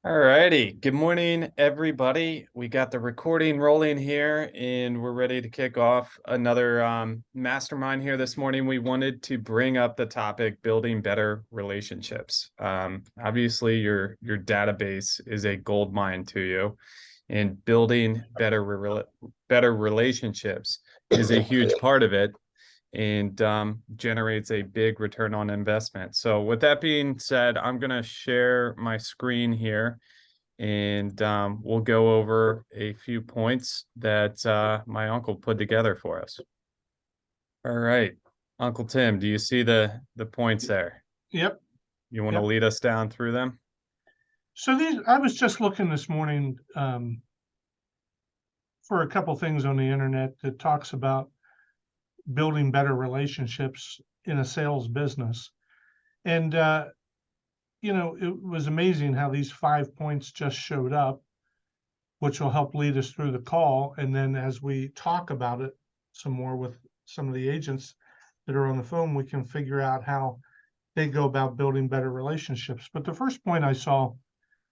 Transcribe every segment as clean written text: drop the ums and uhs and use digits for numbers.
All righty. Good morning, everybody. We got the recording rolling here, and we're ready to kick off another mastermind here this morning. We wanted to bring up the topic building better relationships. Obviously, your database is a gold mine to you, and building better relationships is a huge part of it and generates a big return on investment. So with that being said, I'm going to share my screen here and we'll go over a few points that my uncle put together for us. All right, Uncle Tim, do you see the points there? Yep. You want to Yep. lead us down through them? So I was just looking this morning for a couple things on the internet that talks about building better relationships in a sales business. And, it was amazing how these 5 points just showed up, which will help lead us through the call. And then as we talk about it some more with some of the agents that are on the phone, we can figure out how they go about building better relationships. But the first point I saw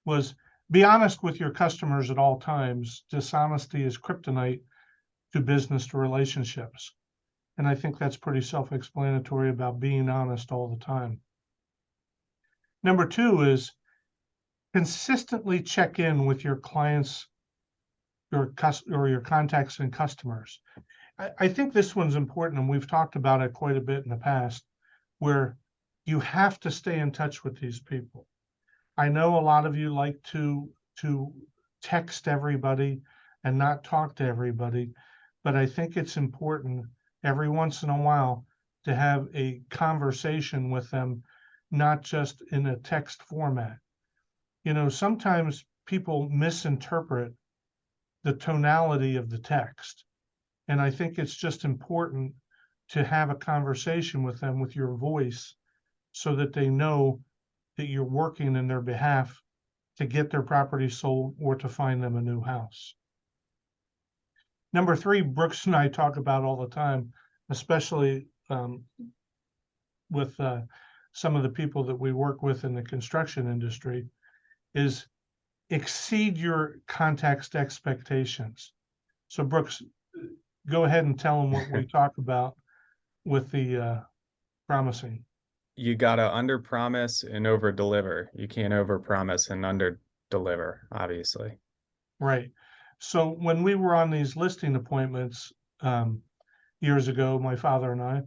was be honest with your customers at all times. Dishonesty is kryptonite to business to relationships. And I think that's pretty self-explanatory about being honest all the time. Number two is consistently check in with your clients or your contacts and customers. I think this one's important, and we've talked about it quite a bit in the past, where you have to stay in touch with these people. I know a lot of you like to text everybody and not talk to everybody, but I think it's important every once in a while to have a conversation with them, not just in a text format. Sometimes people misinterpret the tonality of the text, and I think it's just important to have a conversation with them with your voice so that they know that you're working in their behalf to get their property sold or to find them a new house. Number three, Brooks and I talk about all the time, especially with some of the people that we work with in the construction industry, is exceed your context expectations. So Brooks, go ahead and tell them what we talk about with the promising. You got to under promise and over deliver. You can't over promise and under deliver, obviously. Right. So when we were on these listing appointments years ago, my father and I,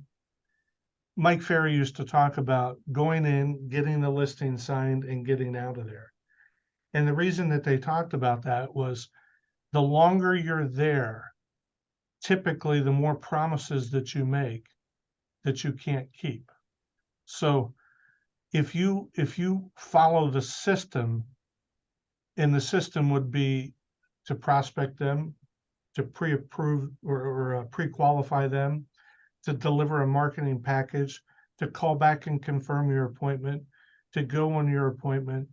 Mike Ferry used to talk about going in, getting the listing signed, and getting out of there. And the reason that they talked about that was the longer you're there, typically the more promises that you make that you can't keep. So if you follow the system, and the system would be to prospect them, to pre-approve or pre-qualify them, to deliver a marketing package, to call back and confirm your appointment, to go on your appointment,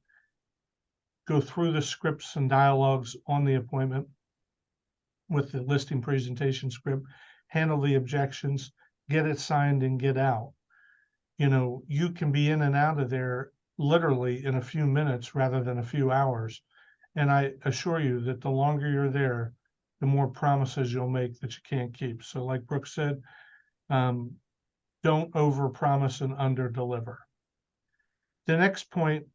go through the scripts and dialogues on the appointment with the listing presentation script, handle the objections, get it signed and get out. You can be in and out of there literally in a few minutes rather than a few hours. And I assure you that the longer you're there, the more promises you'll make that you can't keep. So like Brooks said, don't overpromise and underdeliver. The next point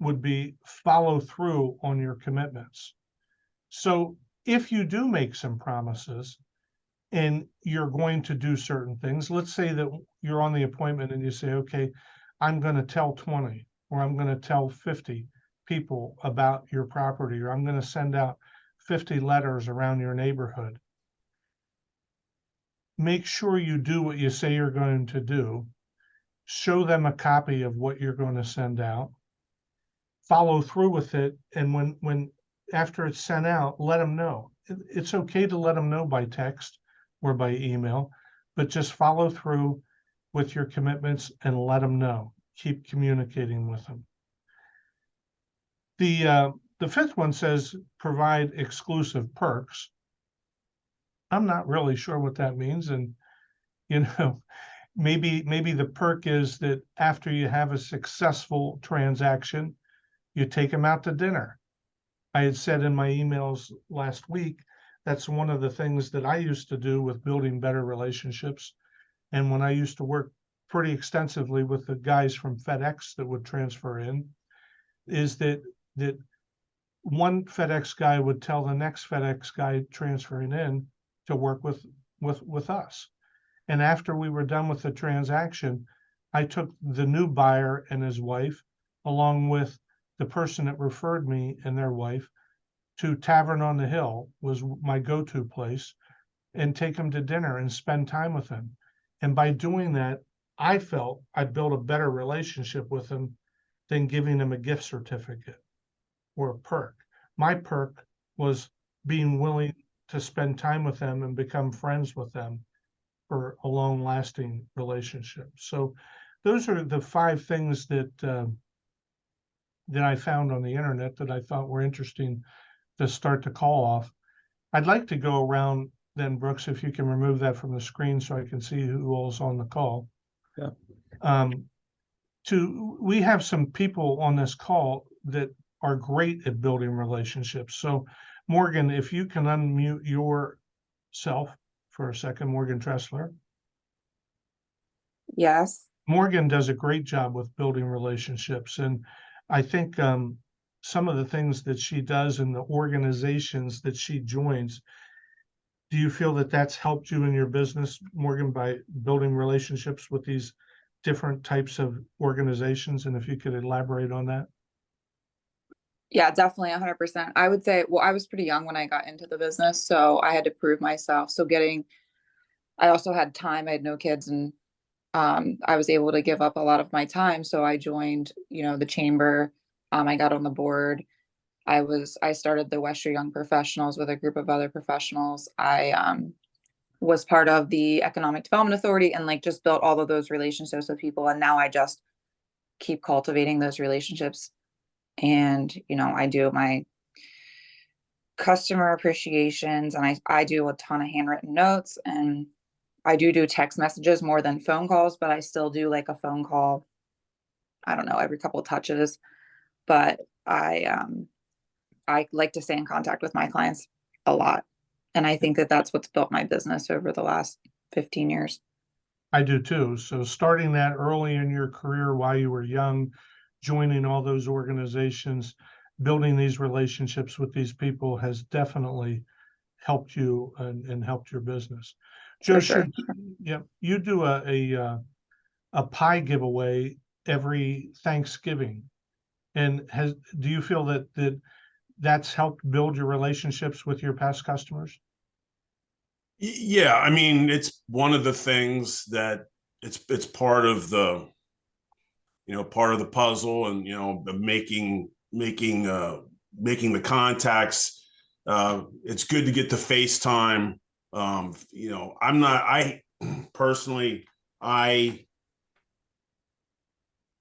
would be follow through on your commitments. So if you do make some promises and you're going to do certain things, let's say that you're on the appointment and you say, okay, I'm going to tell 20 or I'm going to tell 50 people about your property, or I'm going to send out 50 letters around your neighborhood. Make sure you do what you say you're going to do. Show them a copy of what you're going to send out. Follow through with it, and when after it's sent out, let them know. It's okay to let them know by text or by email, but just follow through with your commitments and let them know. Keep communicating with them. The fifth one says provide exclusive perks. I'm not really sure what that means, and maybe the perk is that after you have a successful transaction, you take them out to dinner, I had said in my emails last week, that's one of the things that I used to do with building better relationships. And when I used to work pretty extensively with the guys from FedEx that would transfer in, is that one FedEx guy would tell the next FedEx guy transferring in to work with us. And after we were done with the transaction, I took the new buyer and his wife, along with the person that referred me and their wife, to Tavern on the Hill, was my go-to place, and take them to dinner and spend time with them. And by doing that, I felt I built a better relationship with them than giving them a gift certificate or a perk. My perk was being willing to spend time with them and become friends with them for a long lasting relationship. So those are the 5 things that I found on the internet that I thought were interesting to start the call off. I'd like to go around then, Brooks, if you can remove that from the screen so I can see who all's on the call. Yeah. We have some people on this call that are great at building relationships. So Morgan, if you can unmute yourself for a second, Morgan Tressler. Yes. Morgan does a great job with building relationships. And I think some of the things that she does in the organizations that she joins, do you feel that that's helped you in your business, Morgan, by building relationships with these different types of organizations? And if you could elaborate on that. Yeah, definitely 100%. I would say, well, I was pretty young when I got into the business, so I had to prove myself. So I also had time, I had no kids, and I was able to give up a lot of my time. So I joined, the chamber. I got on the board. I started the Western Young Professionals with a group of other professionals. I was part of the Economic Development Authority and like just built all of those relationships with people. And now I just keep cultivating those relationships. And, I do my customer appreciations, and I do a ton of handwritten notes, and I do text messages more than phone calls, but I still do like a phone call, I don't know, every couple of touches. But I like to stay in contact with my clients a lot. And I think that that's what's built my business over the last 15 years. I do too. So starting that early in your career while you were young, joining all those organizations, building these relationships with these people has definitely helped you and helped your business. Joe, For sure. you do a pie giveaway every Thanksgiving. And do you feel that's helped build your relationships with your past customers? Yeah, I mean, it's one of the things that it's part of the puzzle, and the making the contacts. It's good to get the FaceTime. I personally, I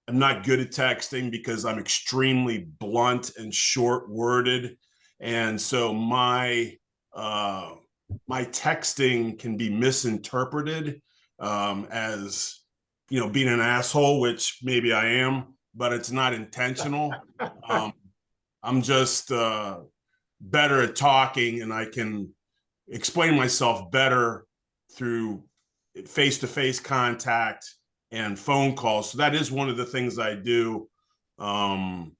am not good at texting because I'm extremely blunt and short-worded, and so my texting can be misinterpreted as being an asshole, which maybe I am, but it's not intentional. I'm just better at talking, and I can explain myself better through face-to-face contact and phone calls. So that is one of the things I do. I'm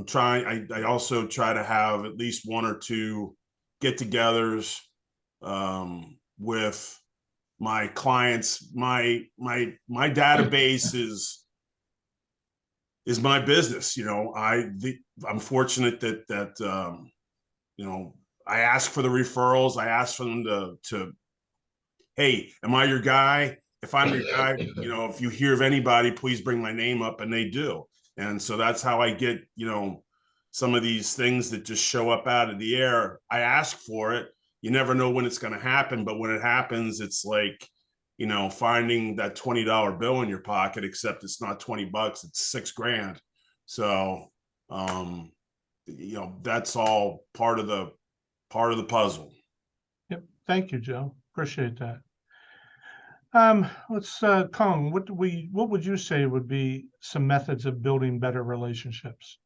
trying. I also try to have at least 1 or 2 get-togethers with my clients. My database is my business. I'm fortunate that I ask for the referrals. I ask for them to hey, am I your guy? If I'm your guy, if you hear of anybody, please bring my name up, and they do. And so that's how I get some of these things that just show up out of the air. I ask for it. You never know when it's going to happen, but when it happens, it's like, finding that $20 bill in your pocket, except it's not $20, it's $6,000. So, that's all part of the puzzle. Yep. Thank you, Joe. Appreciate that. Let's Kong, what would you say would be some methods of building better relationships?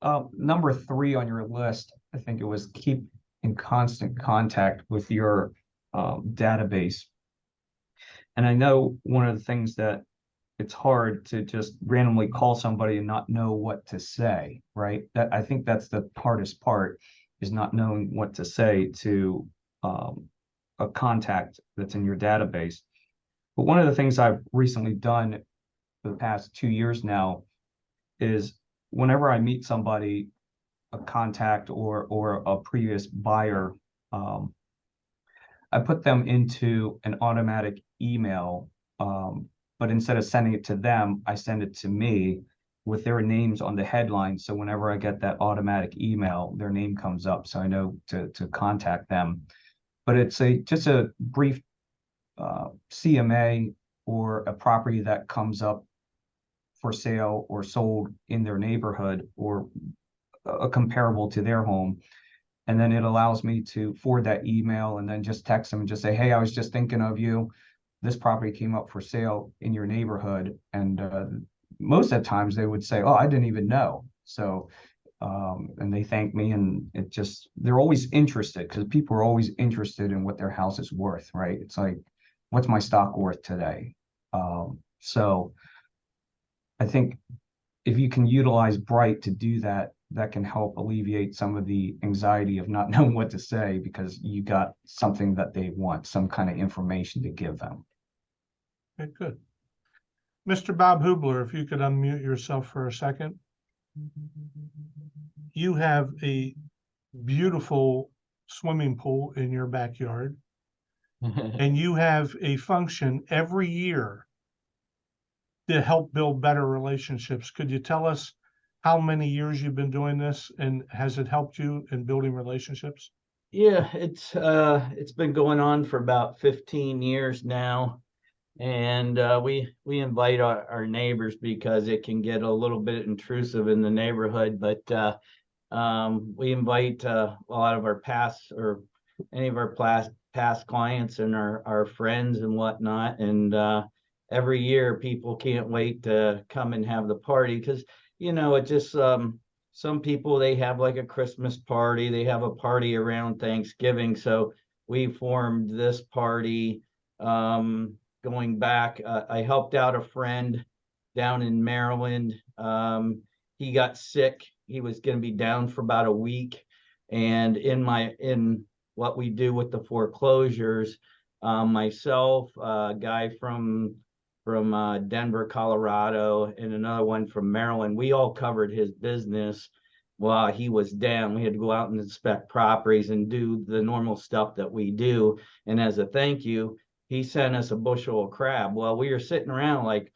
Number 3 on your list, I think it was keep in constant contact with your database. And I know one of the things that it's hard to just randomly call somebody and not know what to say, right? That I think that's the hardest part, is not knowing what to say to a contact that's in your database. But one of the things I've recently done for the past 2 years now is whenever I meet somebody, a contact or a previous buyer, I put them into an automatic email, but instead of sending it to them, I send it to me with their names on the headline. So whenever I get that automatic email, their name comes up, so I know to contact them. But it's just a brief CMA or a property that comes up for sale or sold in their neighborhood or comparable to their home. And then it allows me to forward that email and then just text them and just say, hey, I was just thinking of you. This property came up for sale in your neighborhood. And most of the times they would say, oh, I didn't even know. So, and they thank me, and it just, they're always interested, because people are always interested in what their house is worth, right? It's like, what's my stock worth today? So I think if you can utilize Bright to do that, that can help alleviate some of the anxiety of not knowing what to say, because you got something that they want, some kind of information to give them. Okay, good. Mr. Bob Hubler, if you could unmute yourself for a second. You have a beautiful swimming pool in your backyard, and you have a function every year to help build better relationships. Could you tell us how many years you've been doing this, and has it helped you in building relationships? Yeah, it's been going on for about 15 years now. And we invite our neighbors, because it can get a little bit intrusive in the neighborhood. But we invite a lot of our past, or any of our past clients and our friends and whatnot. And every year people can't wait to come and have the party, because it just some people, they have like a Christmas party, they have a party around Thanksgiving. So we formed this party going back. I helped out a friend down in Maryland. He got sick. He was going to be down for about a week. And in what we do with the foreclosures, myself, a guy from Denver, Colorado, and another one from Maryland, we all covered his business while he was down. We had to go out and inspect properties and do the normal stuff that we do. And as a thank you, he sent us a bushel of crab. Well, we were sitting around like,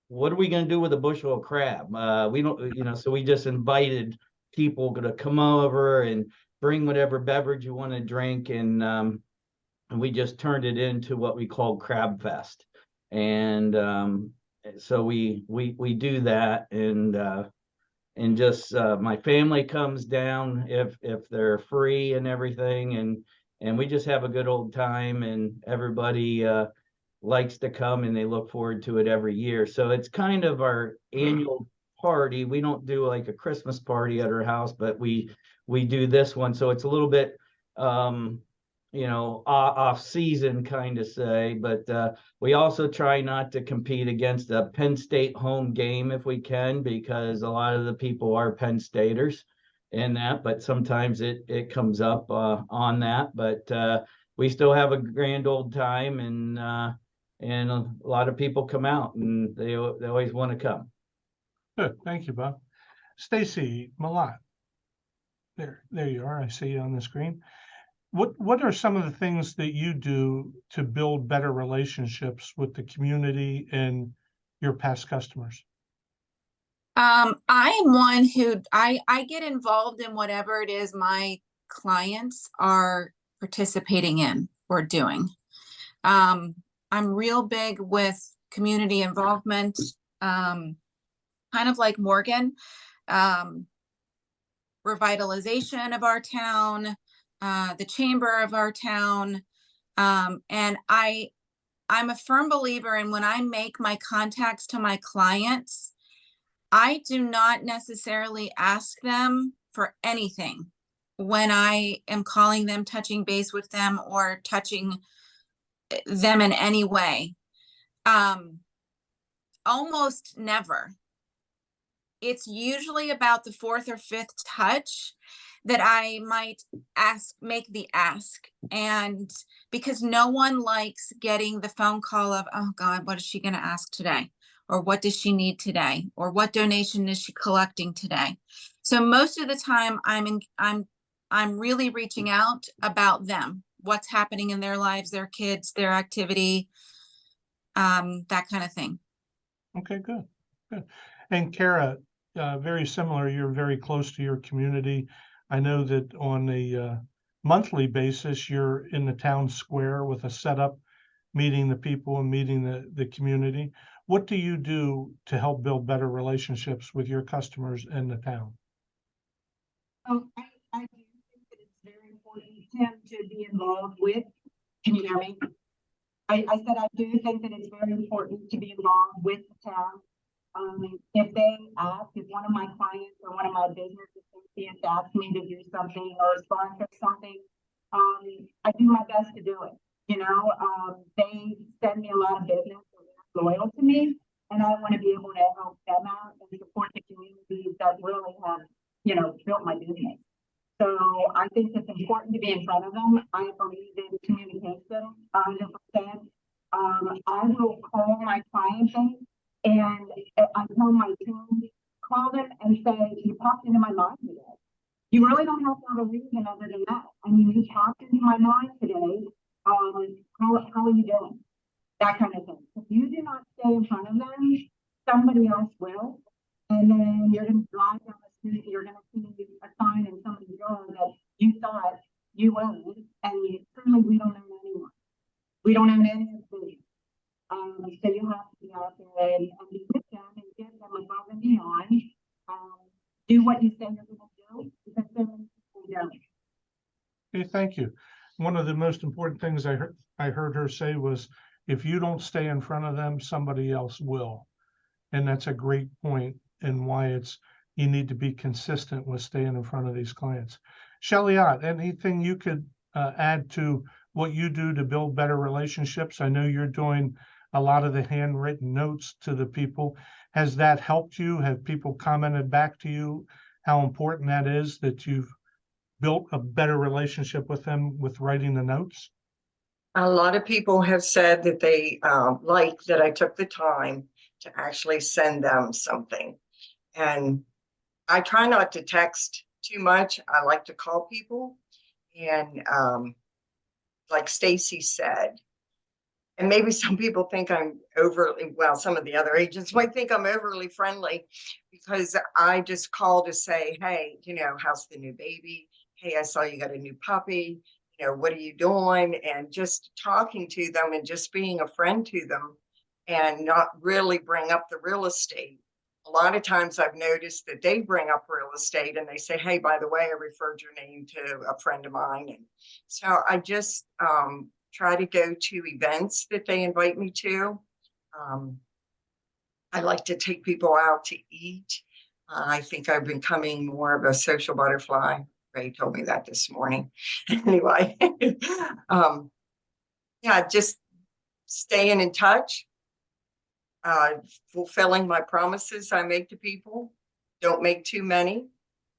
what are we going to do with a bushel of crab? We don't, so we just invited people to come over and bring whatever beverage you want to drink. And we just turned it into what we called Crab Fest. And so we do that. And just my family comes down if they're free and everything. And we just have a good old time, and everybody likes to come, and they look forward to it every year. So it's kind of our annual party. We don't do like a Christmas party at our house, but we do this one. So it's a little bit off season, kind of say. But we also try not to compete against a Penn State home game if we can, because a lot of the people are Penn Staters in that, but sometimes it comes up on that. But we still have a grand old time, and a lot of people come out, and they always want to come. Good, thank you, Bob. Stacy Malat, there you are. I see you on the screen. What are some of the things that you do to build better relationships with the community and your past customers? I am one who I get involved in whatever it is my clients are participating in or doing. I'm real big with community involvement, kind of like Morgan, revitalization of our town, the chamber of our town. And I'm a firm believer in, when I make my contacts to my clients, I do not necessarily ask them for anything when I am calling them, touching base with them, or touching them in any way. Almost never. It's usually about the fourth or fifth touch that I might make the ask. And because no one likes getting the phone call of, oh God, what is she going to ask today? Or what does she need today? Or what donation is she collecting today? So most of the time I'm really reaching out about them, what's happening in their lives, their kids, their activity, that kind of thing. Okay, good, good. And Kara, very similar, you're very close to your community. I know that on a monthly basis, you're in the town square with a setup, meeting the people and meeting the community. What do you do to help build better relationships with your customers and the town? I do think that it's very important, Tim, to be involved with. Can you hear me? I said I do think that it's very important to be involved with the town. If they ask, if one of my clients or one of my business associates asks me to do something or sponsor something, I do my best to do it. You know, they send me a lot of business, so they're loyal to me, and I want to be able to help them out and support the communities that really have, you know, built my business. So I think it's important to be in front of them. I believe in communication, 100%. I will call my client base and I tell my team, call them and say, you popped into my mind today. You really don't have to have a reason other than that. I mean, you popped into my mind today. How are you doing? That kind of thing. If you do not stay in front of them, somebody else will. And then you're going to drive down the street, you're going to see a sign in somebody's yard that you thought you owned, and certainly we don't own anyone. We don't own any of the business. So you have to be out there and be with them and get them above and beyond. Do what you say you're going to do, because so many people don't. Okay, thank you. One of the most important things I heard her say was, if you don't stay in front of them, somebody else will. And that's a great point, and why you need to be consistent with staying in front of these clients. Shelley-Ott, anything you could add to what you do to build better relationships? I know you're doing a lot of the handwritten notes to the people. Has that helped you? Have people commented back to you how important that is, that you've built a better relationship with them with writing the notes? A lot of people have said that they like that I took the time to actually send them something. And I try not to text too much. I like to call people. And like Stacy said, and maybe some people think I'm overly, well, some of the other agents might think I'm overly friendly, because I just call to say, hey, you know, how's the new baby? Hey, I saw you got a new puppy. You know, what are you doing? And just talking to them and just being a friend to them, and not really bring up the real estate. A lot of times I've noticed that they bring up real estate and they say, hey, by the way, I referred your name to a friend of mine. And so I just try to go to events that they invite me to. I like to take people out to eat. I think I've been becoming more of a social butterfly. Ray told me that this morning. Anyway, yeah, just staying in touch, fulfilling my promises I make to people. Don't make too many,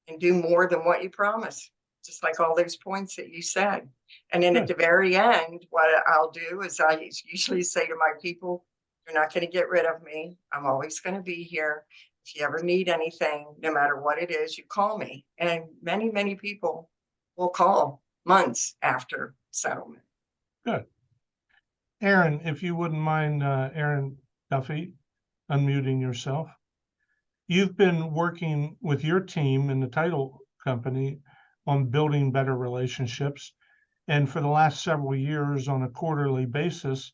and do more than what you promise. Just like all those points that you said. And then at the very end, what I'll do is I usually say to my people, you're not going to get rid of me. I'm always going to be here. If you ever need anything, no matter what it is, you call me. And many, many people will call months after settlement. Good. Aaron, if you wouldn't mind, Aaron Duffy, unmuting yourself. You've been working with your team in the title company on building better relationships. And for the last several years on a quarterly basis,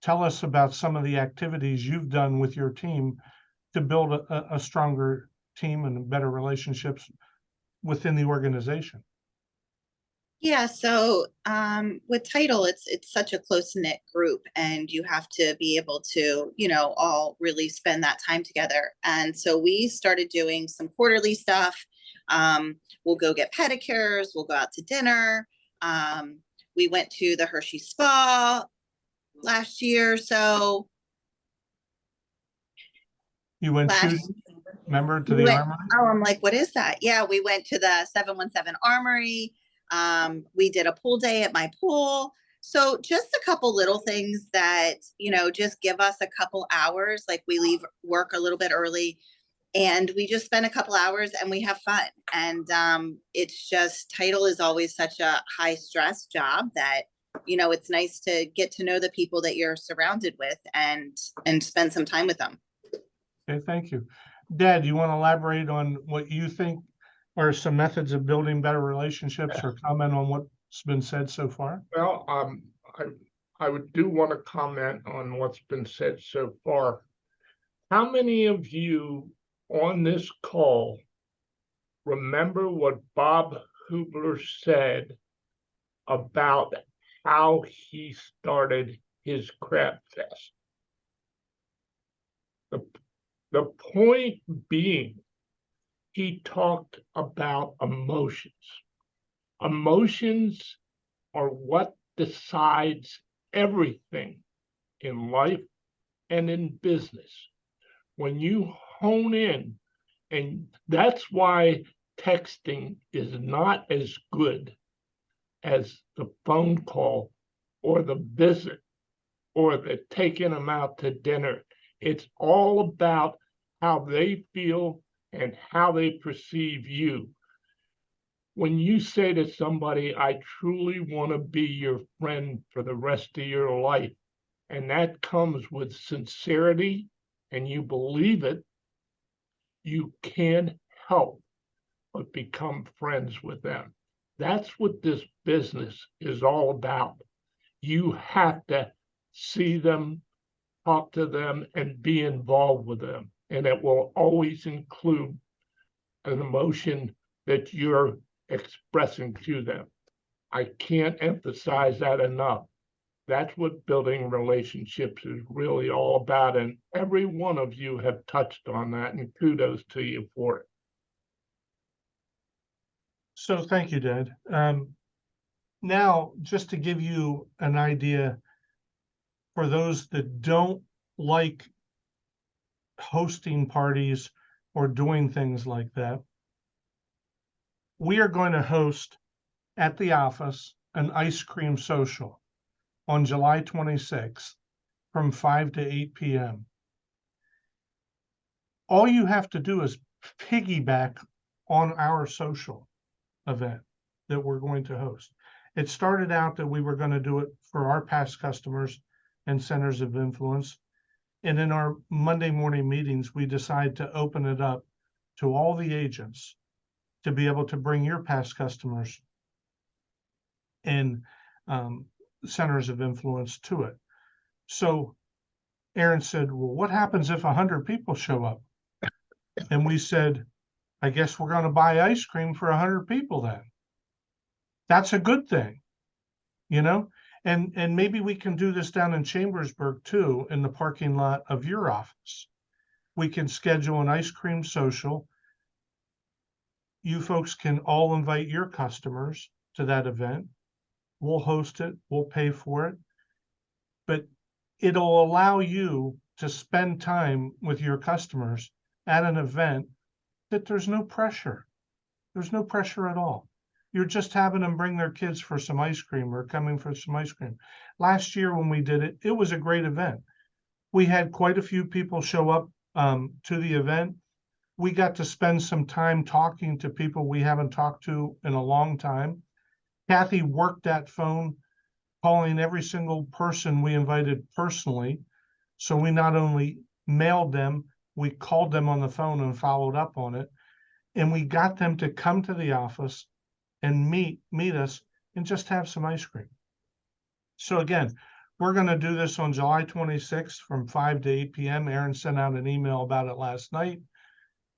tell us about some of the activities you've done with your team to build a stronger team and better relationships within the organization. Yeah, so with title, it's such a close-knit group, and you have to be able to, all really spend that time together. And so we started doing some quarterly stuff. We'll go get pedicures, we'll go out to dinner. We went to the Hershey Spa last year, so You went last shooting, remember, to we the went, armory? oh, I'm like, what is that? Yeah, we went to the 717 Armory. We did a pool day at my pool. So just a couple little things that, just give us a couple hours. Like we leave work a little bit early and we just spend a couple hours and we have fun. And it's just, title is always such a high stress job that, it's nice to get to know the people that you're surrounded with and spend some time with them. Okay, thank you. Dad, you want to elaborate on what you think are some methods of building better relationships or comment on what's been said so far? Well, I would do want to comment on what's been said so far. How many of you on this call remember what Bob Hubler said about how he started his crab fest? The point being, he talked about emotions. Emotions are what decides everything in life and in business. When you hone in, and that's why texting is not as good as the phone call or the visit or the taking them out to dinner. It's all about how they feel and how they perceive you. When you say to somebody, I truly want to be your friend for the rest of your life, and that comes with sincerity and you believe it, you can't help but become friends with them. That's what this business is all about. You have to see them, talk to them, and be involved with them. And it will always include an emotion that you're expressing to them. I can't emphasize that enough. That's what building relationships is really all about. And every one of you have touched on that, and kudos to you for it. So thank you, Dad. Now, just to give you an idea, for those that don't like hosting parties or doing things like that, we are going to host at the office an ice cream social on July 26th from 5 to 8 p.m. All you have to do is piggyback on our social event that we're going to host. It started out that we were going to do it for our past customers and centers of influence. And in our Monday morning meetings, we decide to open it up to all the agents to be able to bring your past customers and centers of influence to it. So Aaron said, well, what happens if 100 people show up? And we said, I guess we're going to buy ice cream for 100 people then. That's a good thing, and maybe we can do this down in Chambersburg too, in the parking lot of your office. We can schedule an ice cream social. You folks can all invite your customers to that event. We'll host it, we'll pay for it, but it'll allow you to spend time with your customers at an event that there's no pressure. There's no pressure at all. You're just having them bring their kids for some ice cream or coming for some ice cream. Last year when we did it, it was a great event. We had quite a few people show up to the event. We got to spend some time talking to people we haven't talked to in a long time. Kathy worked that phone, calling every single person we invited personally. So we not only mailed them, we called them on the phone and followed up on it. And we got them to come to the office and meet us and just have some ice cream. So again, we're going to do this on July 26th from 5 to 8 p.m. Aaron sent out an email about it last night.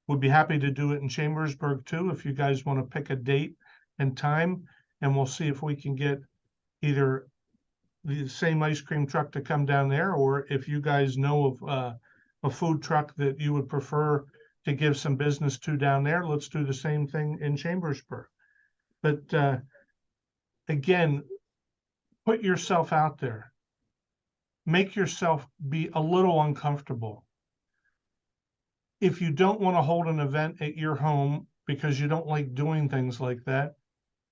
We'd be happy to do it in Chambersburg too, if you guys want to pick a date and time. and we'll see if we can get either the same ice cream truck to come down there, or if you guys know of a food truck that you would prefer to give some business to down there, let's do the same thing in Chambersburg. But again, put yourself out there. Make yourself be a little uncomfortable. If you don't want to hold an event at your home because you don't like doing things like that,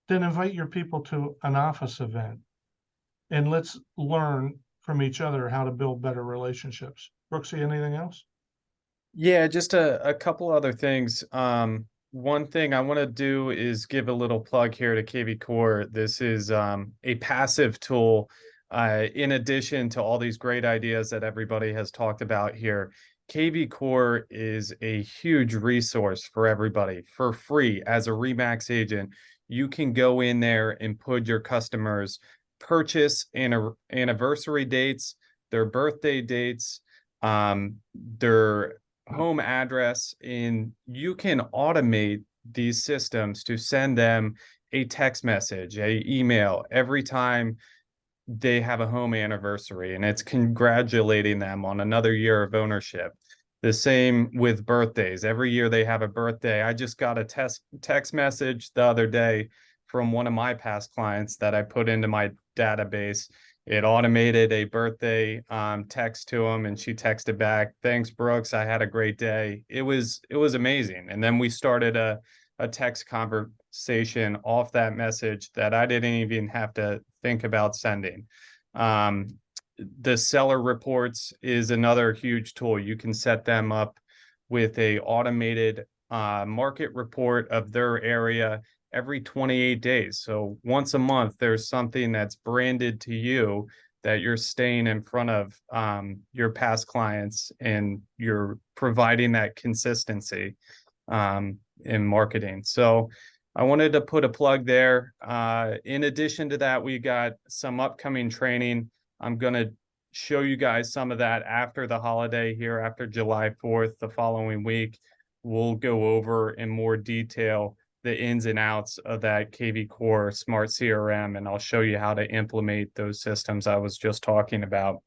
then invite your people to an office event. And let's learn from each other how to build better relationships. Brooksy, anything else? Yeah, just a couple other things. One thing I want to do is give a little plug here to KV Core. This is a passive tool. In addition to all these great ideas that everybody has talked about here, KV Core is a huge resource for everybody for free. As a RE/MAX agent, you can go in there and put your customers' purchase and anniversary dates, their birthday dates, their home address, and you can automate these systems to send them a text message, a email every time they have a home anniversary, and it's congratulating them on another year of ownership. The same with birthdays. Every year they have a birthday. I just got a text message the other day from one of my past clients that I put into my database. It automated a birthday text to him, and she texted back, "Thanks, Brooks. I had a great day." It was amazing. And then we started a text conversation off that message that I didn't even have to think about sending. The seller reports is another huge tool. You can set them up with a automated market report of their area every 28 days. So once a month, there's something that's branded to you that you're staying in front of your past clients, and you're providing that consistency in marketing. So I wanted to put a plug there. In addition to that, we got some upcoming training. I'm going to show you guys some of that after the holiday here, after July 4th, the following week. We'll go over in more detail the ins and outs of that KV Core Smart CRM, and I'll show you how to implement those systems I was just talking about.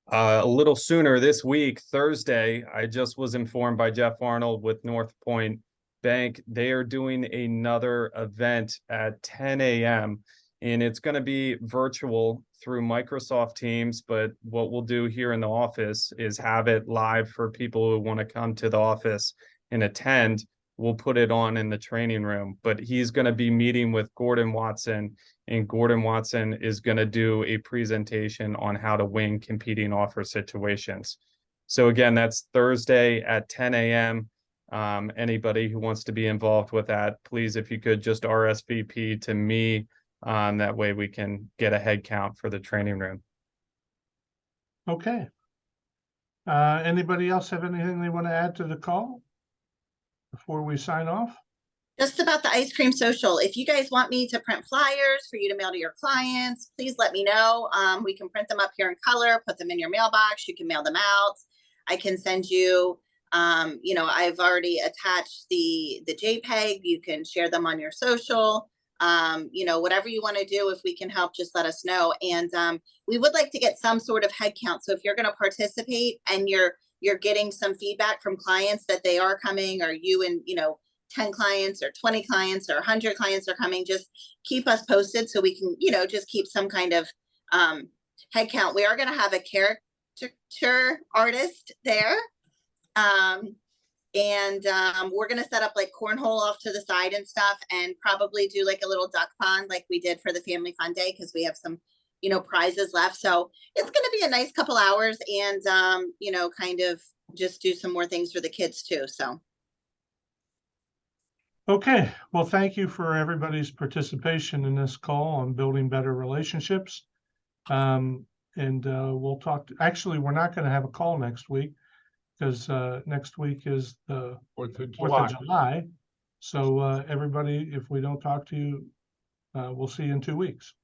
A little sooner this week, Thursday, I just was informed by Jeff Arnold with North Point Bank. They are doing another event at 10 a.m. and it's going to be virtual through Microsoft Teams. But what we'll do here in the office is have it live for people who want to come to the office and attend. We'll put it on in the training room, but he's going to be meeting with Gordon Watson, and Gordon Watson is going to do a presentation on how to win competing offer situations. So again, that's Thursday at 10 a.m. Anybody who wants to be involved with that, please, if you could just RSVP to me. That way we can get a head count for the training room. Okay. Anybody else have anything they want to add to the call before we sign off? Just about the ice cream social. If you guys want me to print flyers for you to mail to your clients, please let me know. We can print them up here in color, put them in your mailbox. You can mail them out. I can send you, I've already attached the JPEG. You can share them on your social. Whatever you want to do, if we can help, just let us know. And we would like to get some sort of head count. So if you're going to participate and you're getting some feedback from clients that they are coming, or you and 10 clients or 20 clients or 100 clients are coming, just keep us posted so we can just keep some kind of head count. We are going to have a caricature artist there, and we're going to set up like cornhole off to the side and stuff, and probably do like a little duck pond like we did for the family fun day, because we have some prizes left. So it's going to be a nice couple hours, and kind of just do some more things for the kids too. So okay, well, thank you for everybody's participation in this call on building better relationships. And we'll talk actually, we're not going to have a call next week, because next week is the 4th of 4th of July. July. So everybody, if we don't talk to you, we'll see you in 2 weeks.